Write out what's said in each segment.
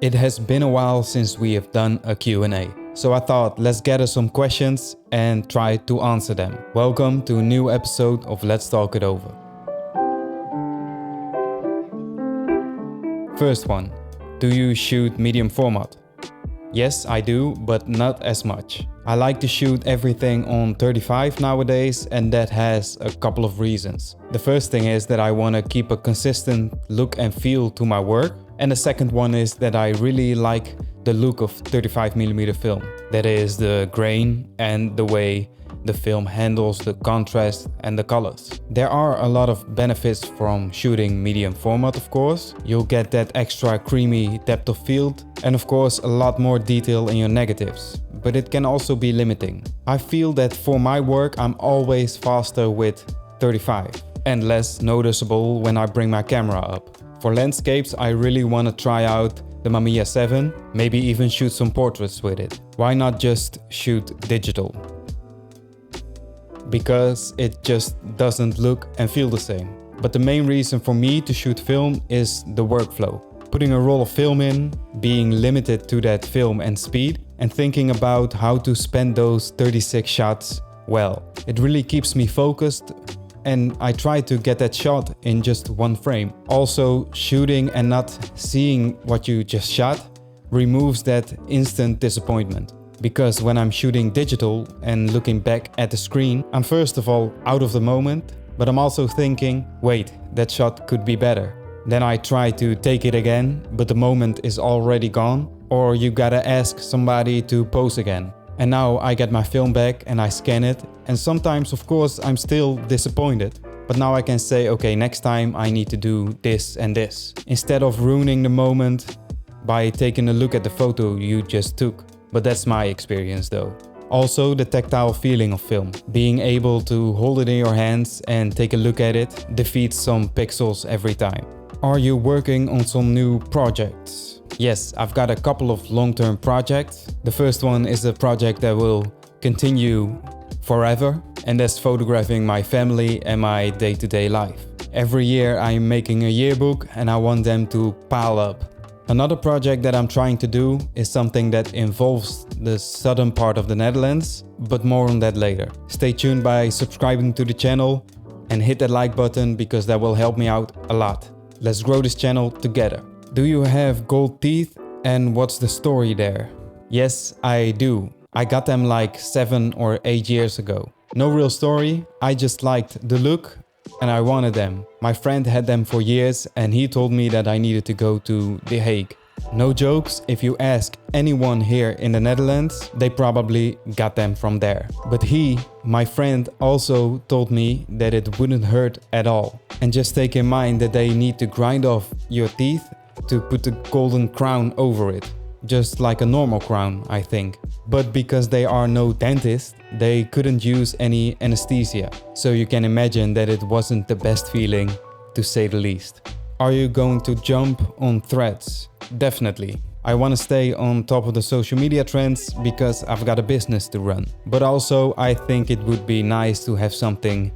It has been a while since we have done a Q&A, so I thought let's gather some questions and try to answer them. Welcome to a new episode of Let's Talk It Over. First one, do you shoot medium format? Yes, I do, but not as much. I like to shoot everything on 35 nowadays, and that has a couple of reasons. The first thing is that I want to keep a consistent look and feel to my work. And the second one is that I really like the look of 35mm film. That is the grain and the way the film handles the contrast and the colors. There are a lot of benefits from shooting medium format, of course. You'll get that extra creamy depth of field and of course a lot more detail in your negatives. But it can also be limiting. I feel that for my work I'm always faster with 35 and less noticeable when I bring my camera up. For landscapes, I really want to try out the Mamiya 7, maybe even shoot some portraits with it. Why not just shoot digital? Because it just doesn't look and feel the same. But the main reason for me to shoot film is the workflow. Putting a roll of film in, being limited to that film and speed, and thinking about how to spend those 36 shots well. It really keeps me focused, and I try to get that shot in just one frame. Also, shooting and not seeing what you just shot removes that instant disappointment. Because when I'm shooting digital and looking back at the screen, I'm first of all out of the moment, but I'm also thinking, wait, that shot could be better. Then I try to take it again, but the moment is already gone, or you gotta ask somebody to pose again. And now I get my film back and I scan it, and sometimes of course I'm still disappointed. But now I can say, okay, next time I need to do this and this, instead of ruining the moment by taking a look at the photo you just took. But that's my experience though. Also the tactile feeling of film. Being able to hold it in your hands and take a look at it defeats some pixels every time. Are you working on some new projects? Yes, I've got a couple of long-term projects. The first one is a project that will continue forever, and that's photographing my family and my day-to-day life. Every year I'm making a yearbook and I want them to pile up. Another project that I'm trying to do is something that involves the southern part of the Netherlands, but more on that later. Stay tuned by subscribing to the channel and hit that like button because that will help me out a lot. Let's grow this channel together. Do you have gold teeth, and what's the story there? Yes, I do. I got them like 7 or 8 years ago. No real story, I just liked the look and I wanted them. My friend had them for years and he told me that I needed to go to The Hague. No jokes, if you ask anyone here in the Netherlands, they probably got them from there. But he, my friend, also told me that it wouldn't hurt at all. And just take in mind that they need to grind off your teeth to put the golden crown over it. Just like a normal crown, I think. But because they are no dentist, they couldn't use any anesthesia. So you can imagine that it wasn't the best feeling, to say the least. Are you going to jump on Threads? Definitely. I want to stay on top of the social media trends because I've got a business to run. But also I think it would be nice to have something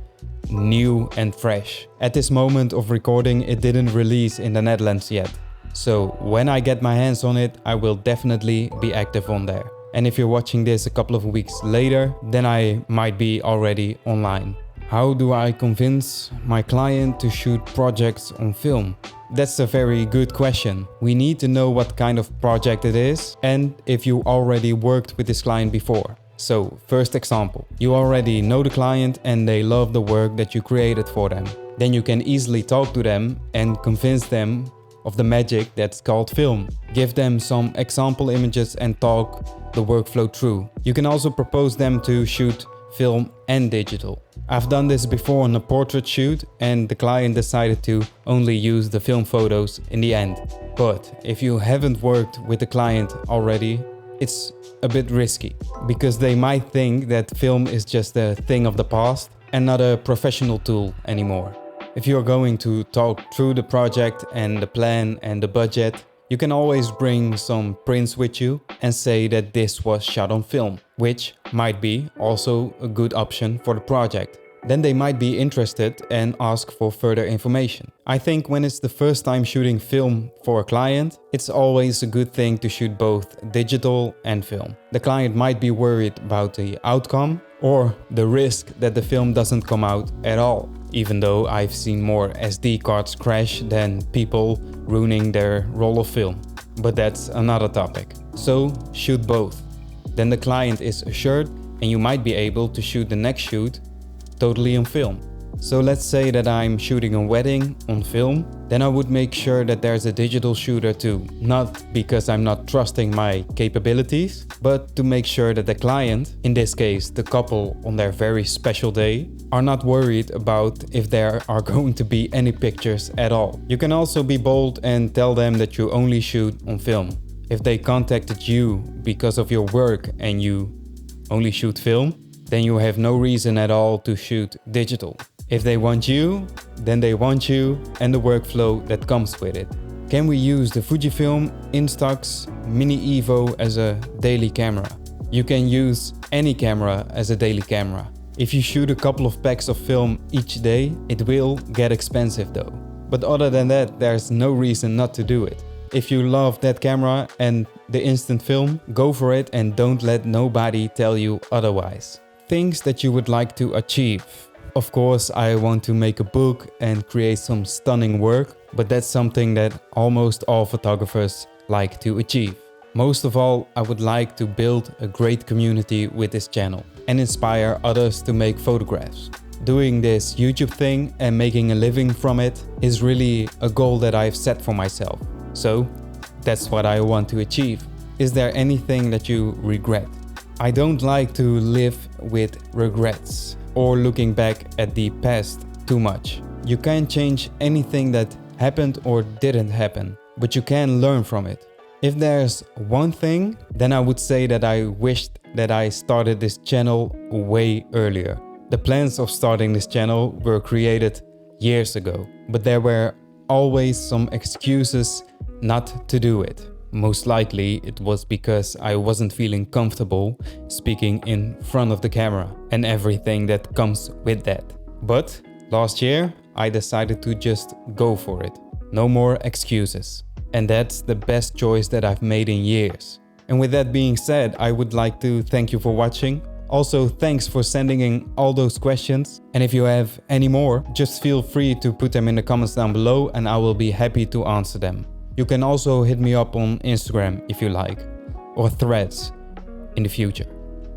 new and fresh. At this moment of recording, it didn't release in the Netherlands yet. So when I get my hands on it, I will definitely be active on there. And if you're watching this a couple of weeks later, then I might be already online. How do I convince my client to shoot projects on film? That's a very good question. We need to know what kind of project it is and if you already worked with this client before. So, first example, you already know the client and they love the work that you created for them. Then you can easily talk to them and convince them of the magic that's called film. Give them some example images and talk the workflow through. You can also propose them to shoot film and digital. I've done this before on a portrait shoot and the client decided to only use the film photos in the end. But if you haven't worked with the client already, it's a bit risky because they might think that film is just a thing of the past and not a professional tool anymore. If you're going to talk through the project and the plan and the budget, you can always bring some prints with you and say that this was shot on film, which might be also a good option for the project. then they might be interested and ask for further information. I think when it's the first time shooting film for a client, it's always a good thing to shoot both digital and film. The client might be worried about the outcome or the risk that the film doesn't come out at all, even though I've seen more SD cards crash than people ruining their roll of film. But that's another topic. So shoot both. Then the client is assured and you might be able to shoot the next shoot totally on film. So let's say that I'm shooting a wedding on film, then I would make sure that there's a digital shooter too. Not because I'm not trusting my capabilities, but to make sure that the client, in this case the couple on their very special day, are not worried about if there are going to be any pictures at all. You can also be bold and tell them that you only shoot on film. If they contacted you because of your work and you only shoot film, then you have no reason at all to shoot digital. If they want you, then they want you and the workflow that comes with it. Can we use the Fujifilm Instax Mini Evo as a daily camera? You can use any camera as a daily camera. If you shoot a couple of packs of film each day, it will get expensive though. But other than that, there's no reason not to do it. If you love that camera and the instant film, go for it and don't let nobody tell you otherwise. Things that you would like to achieve. Of course, I want to make a book and create some stunning work, but that's something that almost all photographers like to achieve. Most of all, I would like to build a great community with this channel and inspire others to make photographs. Doing this YouTube thing and making a living from it is really a goal that I've set for myself. So that's what I want to achieve. Is there anything that you regret? I don't like to live with regrets or looking back at the past too much. You can't change anything that happened or didn't happen, but you can learn from it. If there's one thing, then I would say that I wished that I started this channel way earlier. The plans of starting this channel were created years ago, but there were always some excuses not to do it. Most likely it was because I wasn't feeling comfortable speaking in front of the camera and everything that comes with that. But last year I decided to just go for it. No more excuses. And that's the best choice that I've made in years. And with that being said, I would like to thank you for watching. Also, thanks for sending in all those questions. And if you have any more, just feel free to put them in the comments down below and I will be happy to answer them. You can also hit me up on Instagram if you like, or Threads in the future.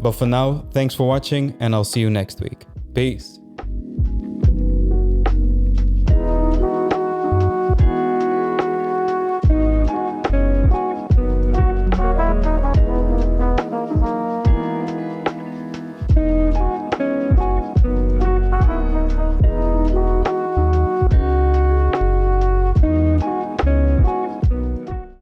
But for now, thanks for watching and I'll see you next week. Peace.